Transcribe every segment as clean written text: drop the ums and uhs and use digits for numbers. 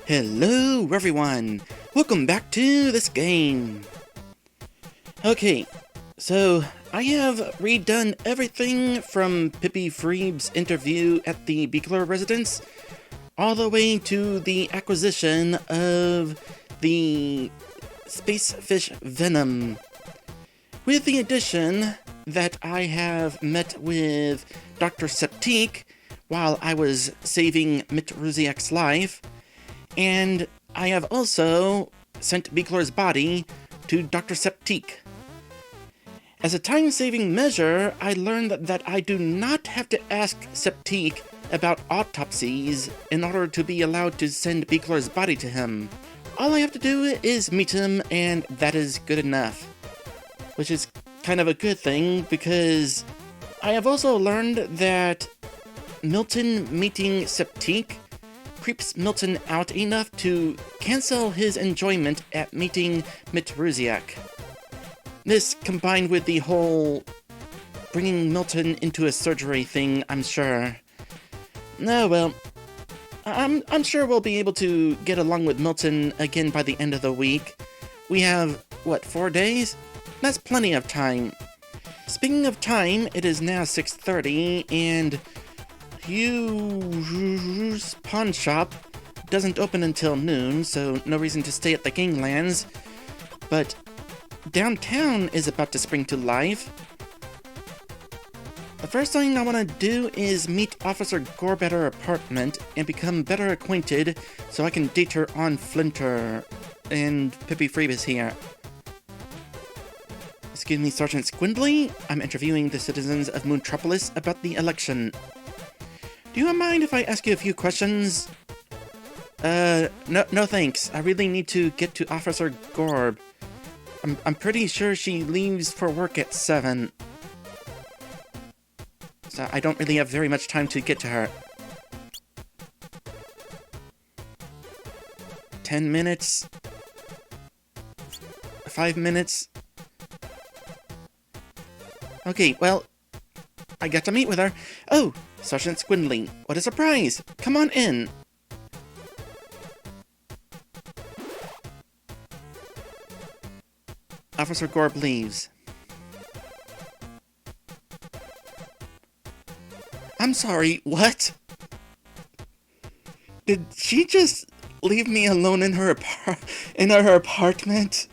Hello everyone! Welcome back to this game! Okay, so I have redone everything from Pippi Freeb's interview at the Beekler residence all the way to the acquisition of the space fish venom. With the addition that I have met with Dr. Septique while I was saving Mitruziak's life, and I have also sent Beekler's body to Dr. Septique. As a time-saving measure, I learned that I do not have to ask Septique about autopsies in order to be allowed to send Beekler's body to him. All I have to do is meet him, and that is good enough. Which is kind of a good thing, because I have also learned that Milton meeting Septique creeps Milton out enough to cancel his enjoyment at meeting Mitruziak. This combined with the whole bringing Milton into a surgery thing, I'm sure. Oh well, I'm sure we'll be able to get along with Milton again by the end of the week. We have, what, 4 days? That's plenty of time. Speaking of time, it is now 6:30, and Hugh's pawn shop doesn't open until noon, so no reason to stay at the ganglands. But downtown is about to spring to life. The first thing I want to do is meet Officer Gorb at her apartment and become better acquainted so I can date her on Flinter. And Pippi Freeb is here. Excuse me, Sergeant Squidley. I'm interviewing the citizens of Moontropolis about the election. Do you mind if I ask you a few questions? No thanks. I really need to get to Officer Gorb. I'm pretty sure she leaves for work at 7. So I don't really have very much time to get to her. 10 minutes? 5 minutes? Okay, well, I got to meet with her. Oh, Sergeant Squidley, what a surprise! Come on in. Officer Gorb leaves. I'm sorry, what? Did she just leave me alone in her apartment?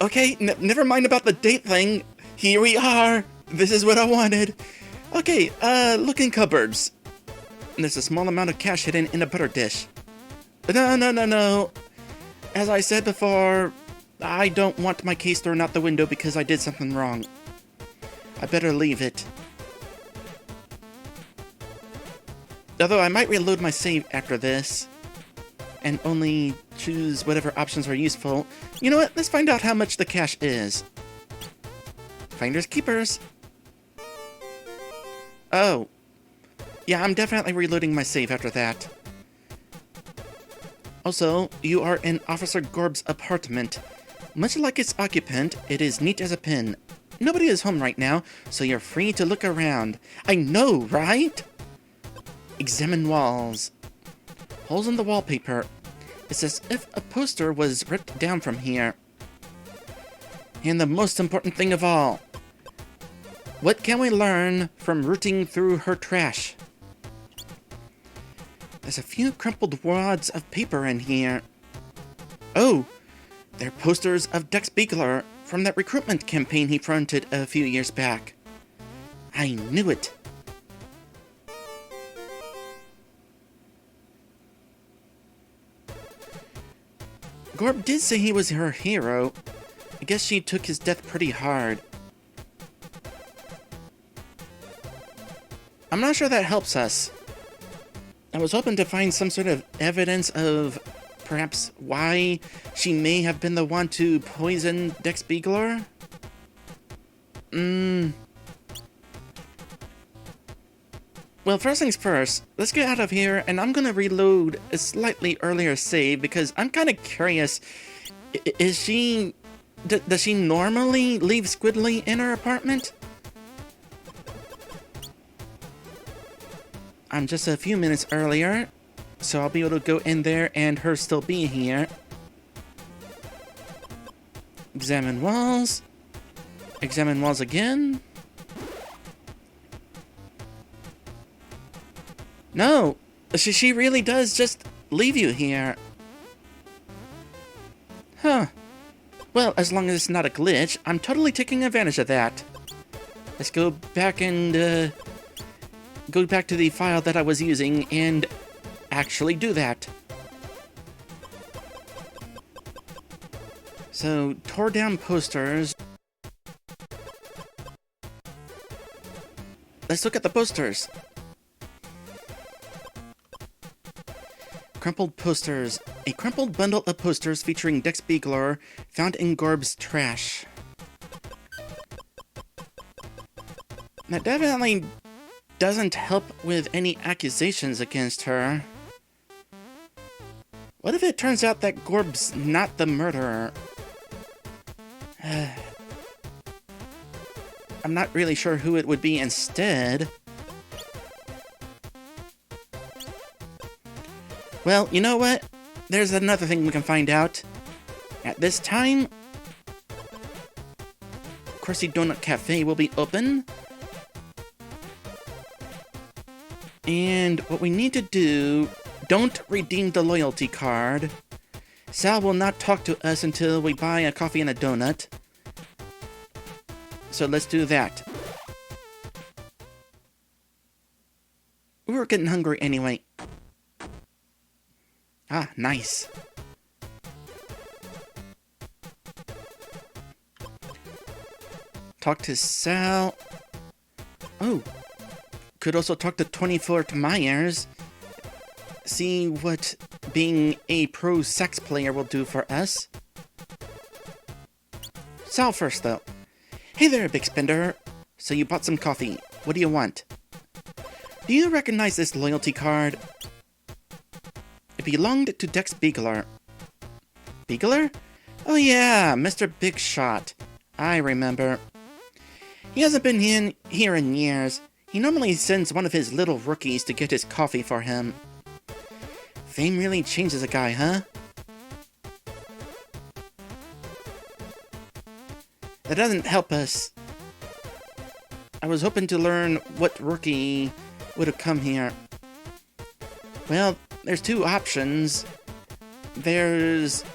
Okay, never mind about the date thing. Here we are. This is what I wanted. Okay, look in cupboards. There's a small amount of cash hidden in a butter dish. No. As I said before, I don't want my case thrown out the window because I did something wrong. I better leave it. Although I might reload my save after this, and only choose whatever options are useful. You know what? Let's find out how much the cash is. Finders keepers. Oh. Yeah, I'm definitely reloading my save after that. Also, you are in Officer Gorb's apartment. Much like its occupant, it is neat as a pin. Nobody is home right now, so you're free to look around. I know, right? Examine walls. Holes in the wallpaper. It's as if a poster was ripped down from here. And the most important thing of all. What can we learn from rooting through her trash? There's a few crumpled wads of paper in here. Oh, they're posters of Dex Beekler from that recruitment campaign he fronted a few years back. I knew it. Gorb did say he was her hero. I guess she took his death pretty hard. I'm not sure that helps us. I was hoping to find some sort of evidence of perhaps why she may have been the one to poison Dex Beekler. Well, first things first, let's get out of here, and I'm gonna reload a slightly earlier save because I'm kind of curious. Does she normally leave Squidley in her apartment? I'm just a few minutes earlier, so I'll be able to go in there and her still be here. Examine walls. Examine walls again. No, she really does just leave you here. Huh. Well, as long as it's not a glitch, I'm totally taking advantage of that. Let's go back and, go back to the file that I was using and actually do that. So, tore down posters. Let's look at the posters. Crumpled posters. A crumpled bundle of posters featuring Dex Beagler found in Gorb's trash. That definitely doesn't help with any accusations against her. What if it turns out that Gorb's not the murderer? I'm not really sure who it would be instead. Well, you know what? There's another thing we can find out. At this time, Crusty Donut Cafe will be open. And what we need to do, don't redeem the loyalty card. Sal will not talk to us until we buy a coffee and a donut. So let's do that. We were getting hungry anyway. Ah, nice. Talk to Sal. Oh. Could also talk to 24th Myers. See what being a pro sax player will do for us. Sal first, though. Hey there, Big Spender. So you bought some coffee. What do you want? Do you recognize this loyalty card? It belonged to Dex Beagler. Beagler? Oh yeah, Mr. Big Shot. I remember. He hasn't been here in years. He normally sends one of his little rookies to get his coffee for him. Fame really changes a guy, huh? That doesn't help us. I was hoping to learn what rookie would have come here. Well, there's two options. There's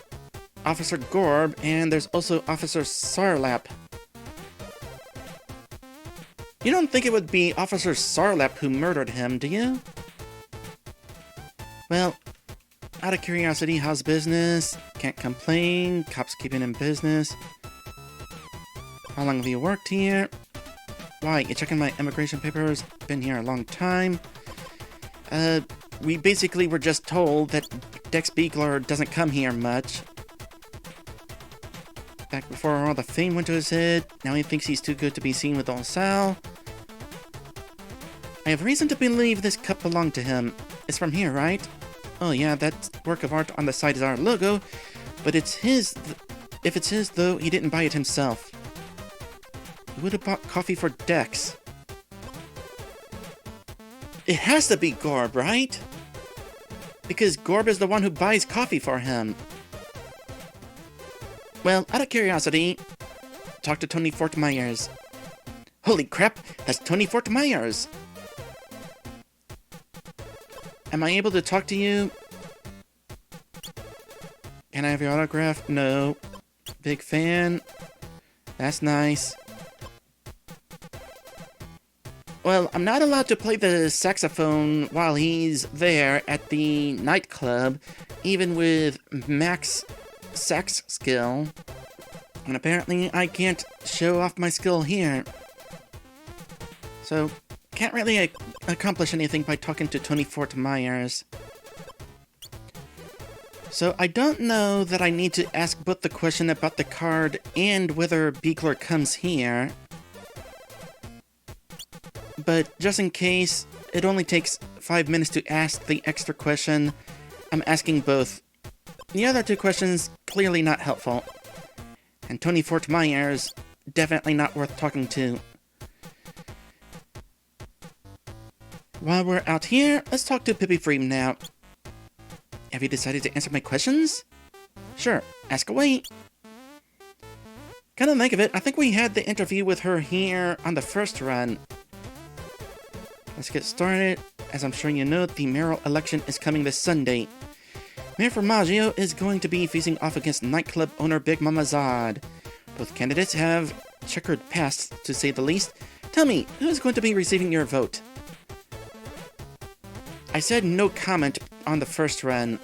Officer Gorb, and there's also Officer Sarlap. You don't think it would be Officer Sarlap who murdered him, do you? Well, out of curiosity, how's business? Can't complain. Cops keeping in business. How long have you worked here? Why, you checking my immigration papers? Been here a long time. We basically were just told that Dex Beagler doesn't come here much. Back before all the fame went to his head, now he thinks he's too good to be seen with old Sal. I have reason to believe this cup belonged to him. It's from here, right? Oh yeah, that work of art on the side is our logo, but it's his. If it's his, though, he didn't buy it himself. He would have bought coffee for Dex. It has to be Gorb, right? Because Gorb is the one who buys coffee for him. Well, out of curiosity, talk to Tony Fort Myers. Holy crap, that's Tony Fort Myers! Am I able to talk to you? Can I have your autograph? No. Big fan. That's nice. Well, I'm not allowed to play the saxophone while he's there at the nightclub, even with max sax skill. And apparently I can't show off my skill here. So, can't really accomplish anything by talking to Tony Fort Myers. So I don't know that I need to ask both the question about the card and whether Beagler comes here. But just in case, it only takes 5 minutes to ask the extra question. I'm asking both. The other two questions, clearly not helpful. And Tony Fort Myers, definitely not worth talking to. While we're out here, let's talk to Pippi Freem now. Have you decided to answer my questions? Sure, ask away. Come to think of it, I think we had the interview with her here on the first run. Let's get started. As I'm sure you know, the mayoral election is coming this Sunday. Mayor Formaggio is going to be facing off against nightclub owner Big Mama Zod. Both candidates have checkered pasts, to say the least. Tell me, who's going to be receiving your vote? I said no comment on the first run.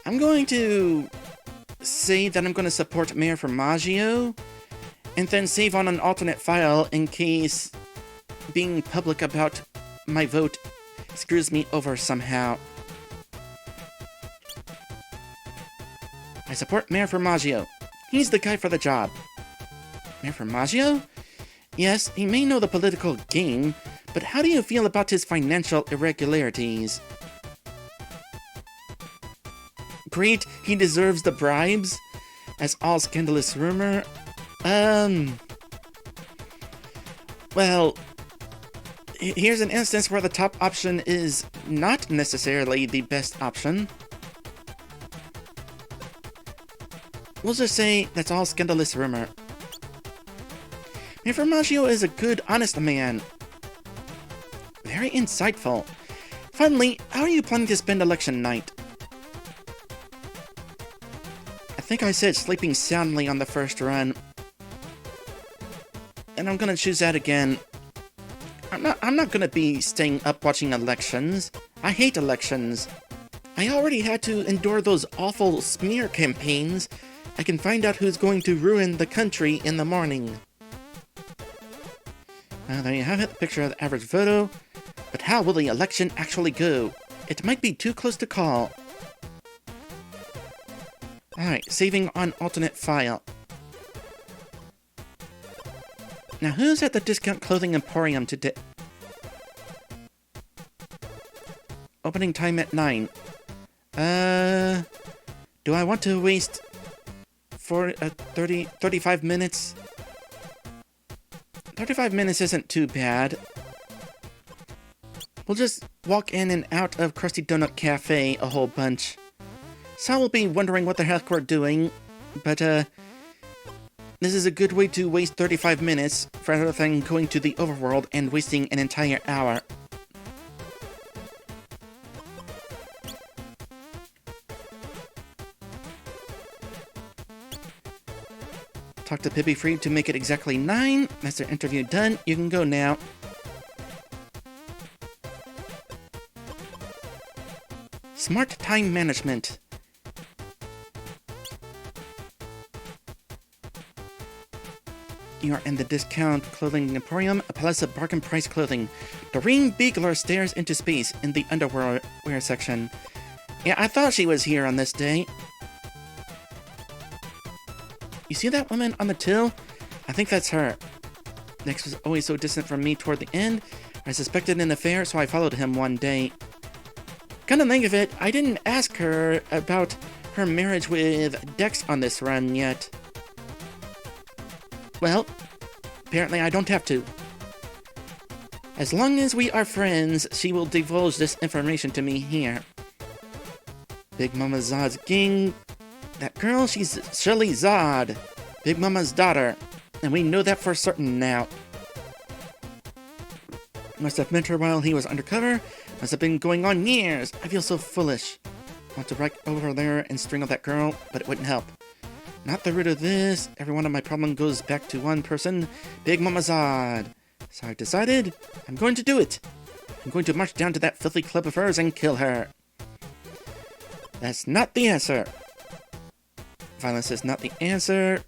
I'm going to say that I'm going to support Mayor Formaggio, and then save on an alternate file in case being public about my vote screws me over somehow. I support Mayor Formaggio. He's the guy for the job. Mayor Formaggio? Yes, he may know the political game, but how do you feel about his financial irregularities? Great, he deserves the bribes, as all scandalous rumor. Well, here's an instance where the top option is not necessarily the best option. We'll just say that's all scandalous rumor. Mayor Formaggio is a good, honest man. Very insightful. Finally, how are you planning to spend election night? I think I said sleeping soundly on the first run. And I'm gonna choose that again. I'm not gonna be staying up watching elections. I hate elections. I already had to endure those awful smear campaigns. I can find out who's going to ruin the country in the morning. There you have it, the picture of the average voter. But how will the election actually go? It might be too close to call. Alright, saving on alternate file. Now who's at the Discount Clothing Emporium today? Opening time at 9. Do I want to waste 35 minutes? 35 minutes isn't too bad. We'll just walk in and out of Krusty Donut Cafe a whole bunch. Sal will be wondering what the heck we're doing, but this is a good way to waste 35 minutes rather than going to the overworld and wasting an entire hour. Talk to Pippi Freem to make it exactly 9. That's their interview done. You can go now. Smart time management. You are in the Discount Clothing Emporium, a palace of bargain price clothing. Doreen Beagler stares into space in the underwear section. Yeah, I thought she was here on this day. You see that woman on the till? I think that's her. Nex was always so distant from me toward the end. I suspected an affair, so I followed him one day. Come to think of it, I didn't ask her about her marriage with Dex on this run yet. Well, apparently I don't have to. As long as we are friends, she will divulge this information to me here. Big Mama Zod's gang. That girl, she's Shirley Zod, Big Mama's daughter, and we know that for certain now. Must have met her while he was undercover. Must have been going on years. I feel so foolish. Want to wreck over there and strangle that girl, but it wouldn't help. Not the root of this. Every one of my problem goes back to one person, Big Mama Zod. So I've decided I'm going to do it. I'm going to march down to that filthy club of hers and kill her. That's not the answer. Violence is not the answer.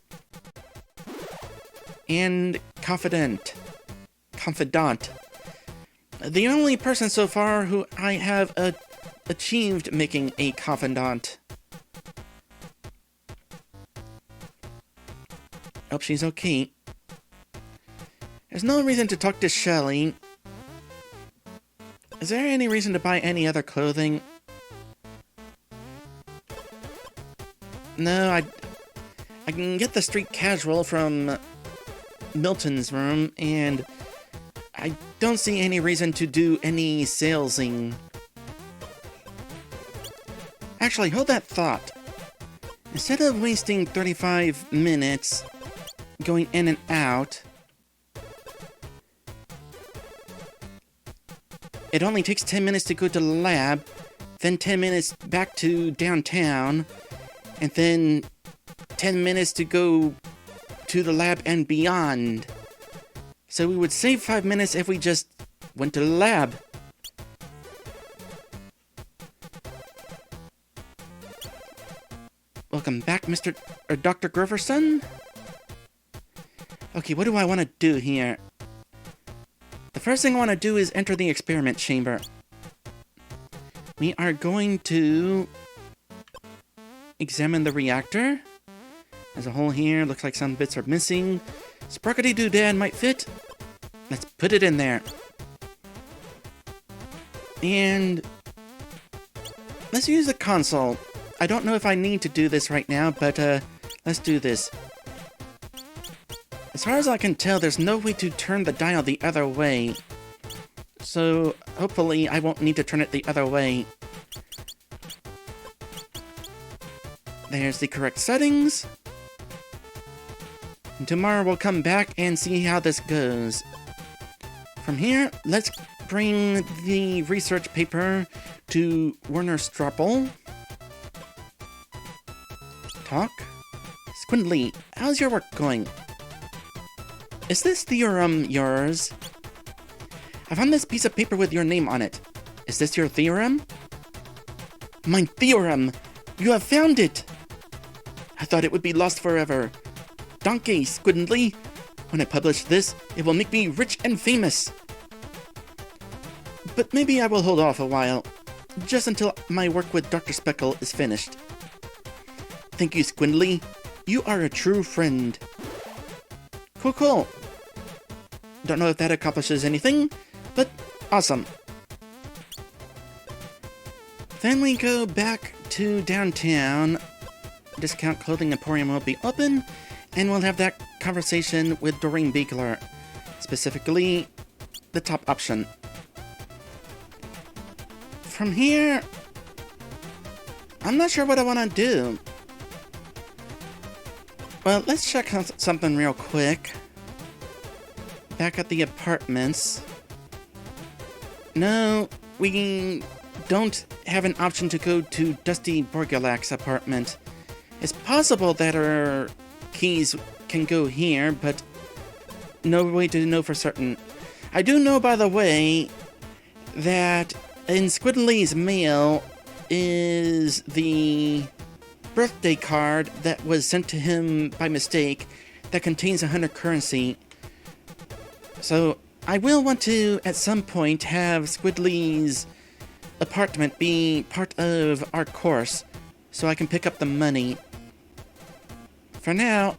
And confidant. The only person so far who I have achieved making a confidant. Hope she's okay. There's no reason to talk to Shelly. Is there any reason to buy any other clothing? No, I can get the street casual from Milton's room, and I don't see any reason to do any salesing. Actually, hold that thought. Instead of wasting 35 minutes going in and out, it only takes 10 minutes to go to the lab, then 10 minutes back to downtown, and then 10 minutes to go to the lab and beyond. So we would save 5 minutes if we just went to the lab. Welcome back, Dr. Groverson. Okay, what do I want to do here? The first thing I want to do is enter the experiment chamber. We are going to examine the reactor. As a whole here, looks like some bits are missing. Sparkety doodad might fit. Let's put it in there. And let's use the console. I don't know if I need to do this right now, but let's do this. As far as I can tell, there's no way to turn the dial the other way. So hopefully I won't need to turn it the other way. There's the correct settings. And tomorrow we'll come back and see how this goes. From here, let's bring the research paper to Werner Stropple. Talk. Squidley, how's your work going? Is this theorem yours? I found this piece of paper with your name on it. Is this your theorem? My theorem! You have found it! I thought it would be lost forever. Donkey, Squidley! When I publish this, it will make me rich and famous. But maybe I will hold off a while, just until my work with Dr. Speckle is finished. Thank you, Squidley. You are a true friend. Cool. Don't know if that accomplishes anything, but awesome. Then we go back to downtown. Discount Clothing Emporium will be open, and we'll have that conversation with Doreen Beekler. Specifically, the top option. From here, I'm not sure what I want to do. Well, let's check something real quick. Back at the apartments. No, we don't have an option to go to Dusty Borgulak's apartment. It's possible that our keys can go here, but no way to know for certain. I do know, by the way, that in Squidley's mail is the birthday card that was sent to him by mistake that contains 100 currency. So I will want to, at some point, have Squidley's apartment be part of our course so I can pick up the money. For now,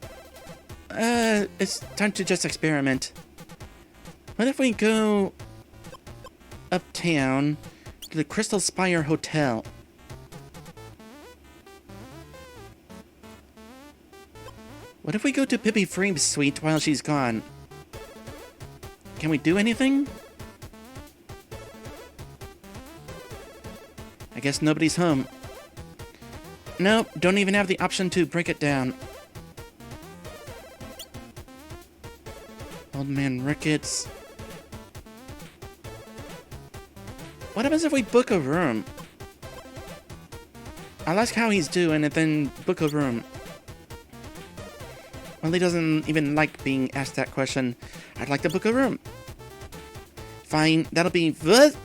it's time to just experiment. What if we go uptown to the Crystal Spire Hotel? What if we go to Pippi Freeb's suite while she's gone? Can we do anything? I guess nobody's home. Nope, don't even have the option to break it down. Old Man Ricketts. What happens if we book a room? I'll ask how he's doing and then book a room. Well, he doesn't even like being asked that question. I'd like to book a room. Fine, that'll be... What?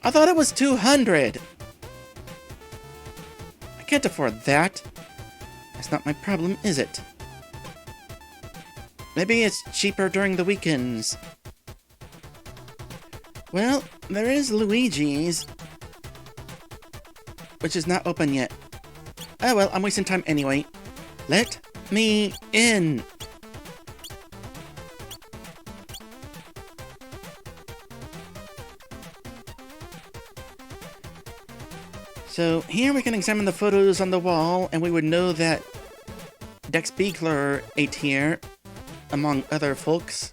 I thought it was 200! I can't afford that. That's not my problem, is it? Maybe it's cheaper during the weekends. Well, there is Luigi's, which is not open yet. Oh well, I'm wasting time anyway. Let me in! So here we can examine the photos on the wall, and we would know that Dex Beekler ate here. among other folks.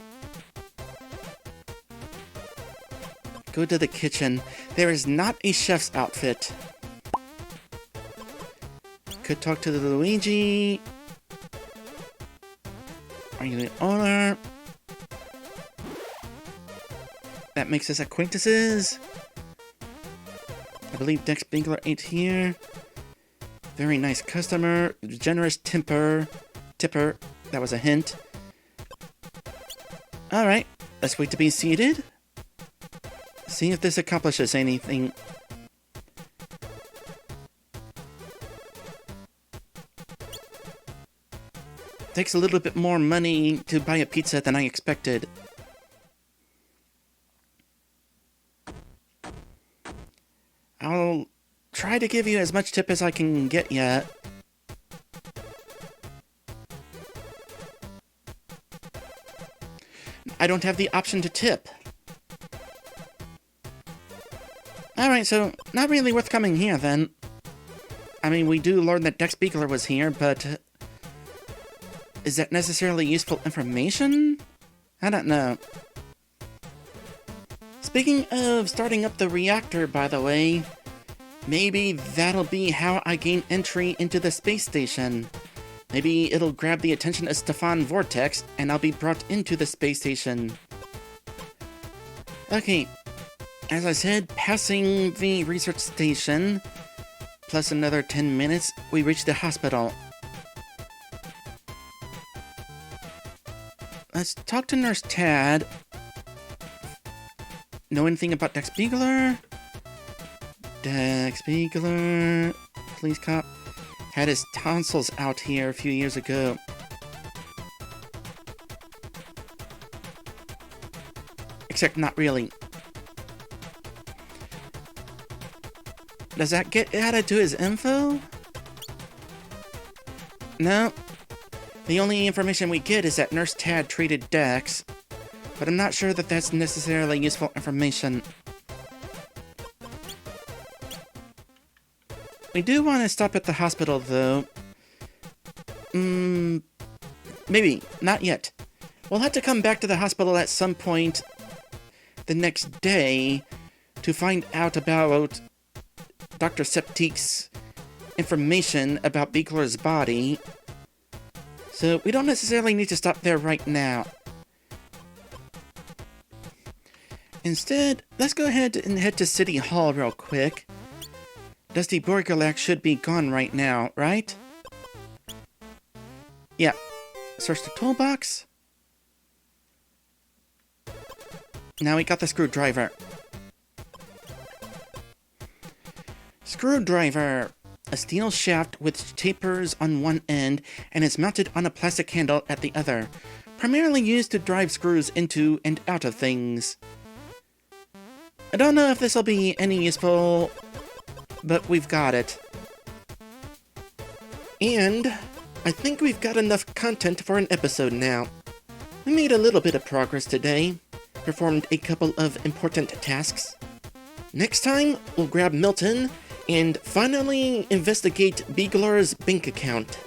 Go to the kitchen. There is not a chef's outfit. Could talk to the Luigi. Are you the owner? That makes us acquaintances. I believe Dex Binkler ate here. Very nice customer. Generous tipper. That was a hint. Alright, let's wait to be seated. See if this accomplishes anything. Takes a little bit more money to buy a pizza than I expected. I'll try to give you as much tip as I can get yet. I don't have the option to tip. Alright, so not really worth coming here then. I mean, we do learn that Dex Binkler was here, but is that necessarily useful information? I don't know. Speaking of starting up the reactor, by the way, maybe that'll be how I gain entry into the space station. Maybe it'll grab the attention of Stefan Vortex, and I'll be brought into the space station. Okay, as I said, passing the research station, plus another 10 minutes, we reach the hospital. Let's talk to Nurse Tad. Know anything about Dex Binkler? Dex Binkler, police cop. Had his tonsils out here a few years ago. Except not really. Does that get added to his info? No. The only information we get is that Nurse Tad treated Dex, but I'm not sure that that's necessarily useful information. We do want to stop at the hospital, though. Maybe. Not yet. We'll have to come back to the hospital at some point the next day to find out about Dr. Septique's information about Binkler's body. So we don't necessarily need to stop there right now. Instead, let's go ahead and head to City Hall real quick. Dusty Borgulac should be gone right now, right? Yeah. Search the toolbox. Now we got the screwdriver. Screwdriver! A steel shaft with tapers on one end and is mounted on a plastic handle at the other, primarily used to drive screws into and out of things. I don't know if this will be any useful, but we've got it. And I think we've got enough content for an episode now. We made a little bit of progress today, performed a couple of important tasks. Next time, we'll grab Milton and finally investigate Binkler's bank account.